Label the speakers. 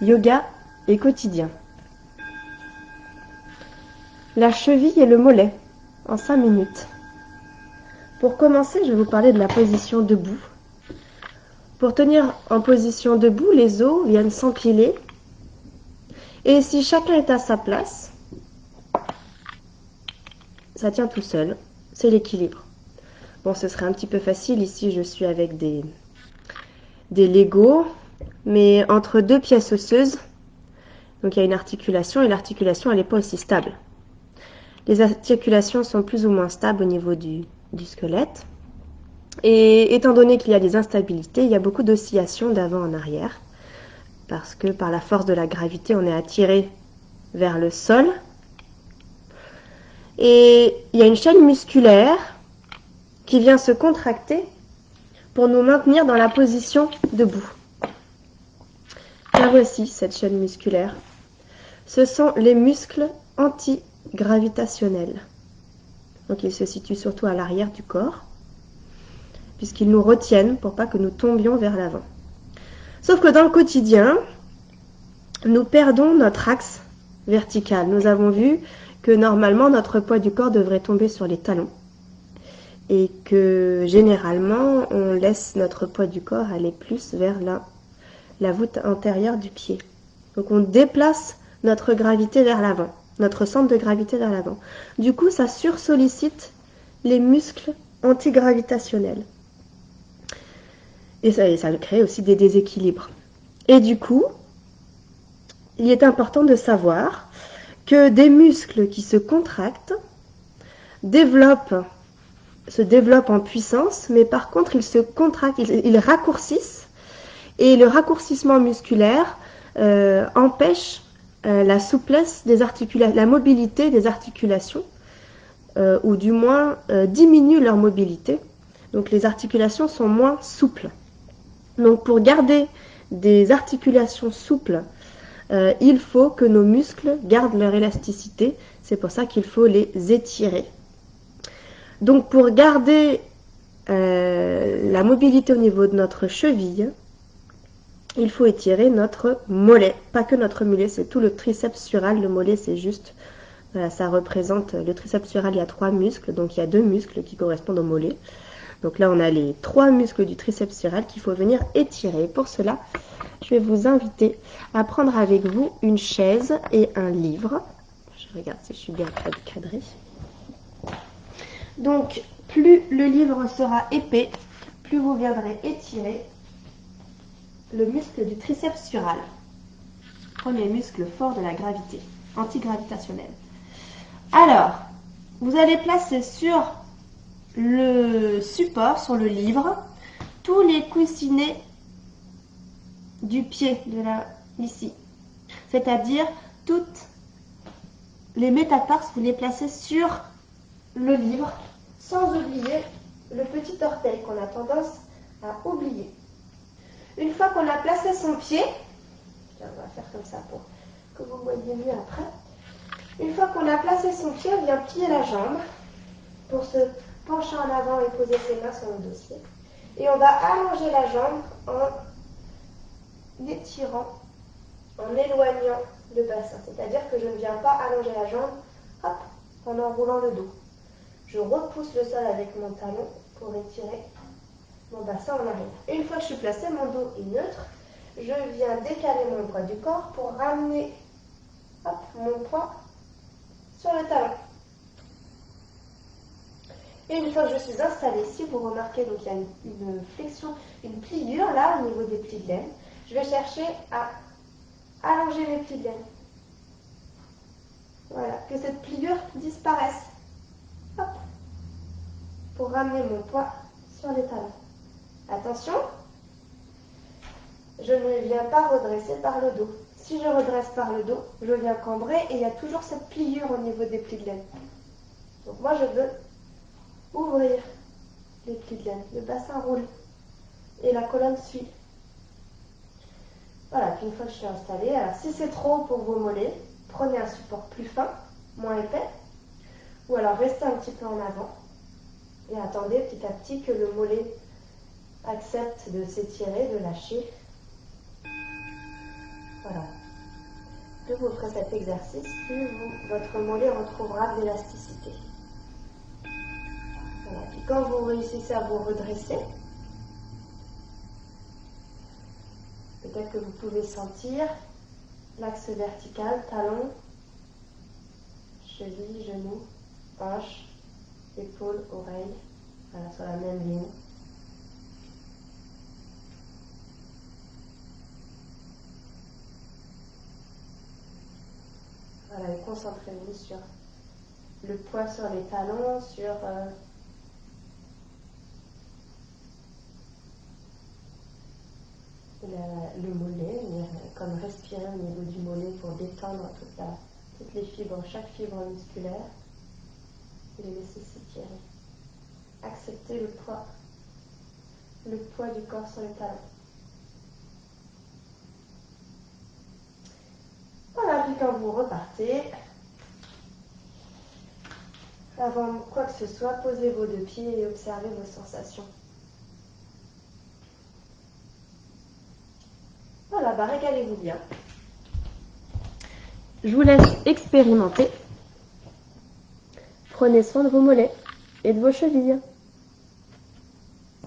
Speaker 1: Yoga et quotidien. La cheville et le mollet, en 5 minutes. Pour commencer, je vais vous parler de la position debout. Pour tenir en position debout, les os viennent s'empiler. Et si chacun est à sa place, ça tient tout seul. C'est l'équilibre. Bon, ce serait un petit peu facile. Ici, je suis avec des Legos, mais entre deux pièces osseuses. Donc, il y a une articulation et l'articulation, elle n'est pas aussi stable. Les articulations sont plus ou moins stables au niveau du squelette. Et étant donné qu'il y a des instabilités, il y a beaucoup d'oscillations d'avant en arrière. Parce que par la force de la gravité, on est attiré vers le sol. Et il y a une chaîne musculaire qui vient se contracter pour nous maintenir dans la position debout. La voici, cette chaîne musculaire. Ce sont les muscles antigravitationnels. Donc ils se situent surtout à l'arrière du corps, puisqu'ils nous retiennent pour pas que nous tombions vers l'avant. Sauf que dans le quotidien, nous perdons notre axe vertical. Nous avons vu que normalement notre poids du corps devrait tomber sur les talons et que généralement on laisse notre poids du corps aller plus vers la voûte antérieure du pied. Donc on déplace notre gravité vers l'avant, notre centre de gravité vers l'avant. Du coup, ça sursollicite les muscles antigravitationnels. Et ça crée aussi des déséquilibres. Et du coup, il est important de savoir que des muscles qui se contractent se développent en puissance, mais par contre, ils se contractent, ils raccourcissent. Et le raccourcissement musculaire empêche la souplesse des articulations, la mobilité des articulations, ou du moins diminue leur mobilité. Donc les articulations sont moins souples. Donc pour garder des articulations souples, il faut que nos muscles gardent leur élasticité. C'est pour ça qu'il faut les étirer. Donc pour garder la mobilité au niveau de notre cheville, il faut étirer notre mollet. Pas que notre mollet, c'est tout le triceps sural. Le mollet, c'est juste, voilà, ça représente le triceps sural. Il y a 3 muscles, donc il y a 2 muscles qui correspondent au mollet. Donc là, on a les 3 muscles du triceps sural qu'il faut venir étirer. Pour cela, je vais vous inviter à prendre avec vous une chaise et un livre. Je regarde si je suis bien cadrée. Donc, plus le livre sera épais, plus vous viendrez étirer le muscle du triceps sural. Premier muscle fort de la gravité, antigravitationnelle. Alors, vous allez placer sur le support, sur le livre, tous les coussinets du pied, ici. C'est-à-dire toutes les métatarses, vous les placez sur le livre, sans oublier le petit orteil qu'on a tendance à oublier. Une fois qu'on a placé son pied, on va faire comme ça pour que vous voyez mieux après. Une fois qu'on a placé son pied, on vient plier la jambe pour se pencher en avant et poser ses mains sur le dossier. Et on va allonger la jambe en étirant, en éloignant le bassin. C'est-à-dire que je ne viens pas allonger la jambe en enroulant le dos. Je repousse le sol avec mon talon pour étirer mon bassin en arrière. Et une fois que je suis placée, mon dos est neutre. Je viens décaler mon poids du corps pour ramener mon poids sur le talon. Et une fois que je suis installée ici, vous remarquez donc il y a une flexion, une pliure là au niveau des plis de laine. Je vais chercher à allonger mes plis de laine. Voilà, que cette pliure disparaisse. Pour ramener mon poids sur les talons. Attention, je ne viens pas redresser par le dos. Si je redresse par le dos, je viens cambrer et il y a toujours cette pliure au niveau des plis de laine. Donc moi, je veux ouvrir les plis de laine. Le bassin roule et la colonne suit. Voilà, puis une fois que je suis installée, alors si c'est trop pour vos mollets, prenez un support plus fin, moins épais, ou alors restez un petit peu en avant et attendez petit à petit que le mollet accepte de s'étirer, de lâcher. Voilà. Plus vous ferez cet exercice, plus votre mollet retrouvera de l'élasticité. Voilà. Puis quand vous réussissez à vous redresser, peut-être que vous pouvez sentir l'axe vertical, talon, cheville, genou, hanche, épaule, oreille, voilà, sur la même ligne. Voilà, et concentrez-vous sur le poids sur les talons, sur le mollet, comme respirer au niveau du mollet pour détendre toutes les fibres, chaque fibre musculaire, et les laisser s'étirer. Acceptez le poids du corps sur les talons. Voilà, puis quand vous repartez, avant quoi que ce soit, posez vos deux pieds et observez vos sensations. Voilà, bah régalez-vous bien. Je vous laisse expérimenter. Prenez soin de vos mollets et de vos chevilles.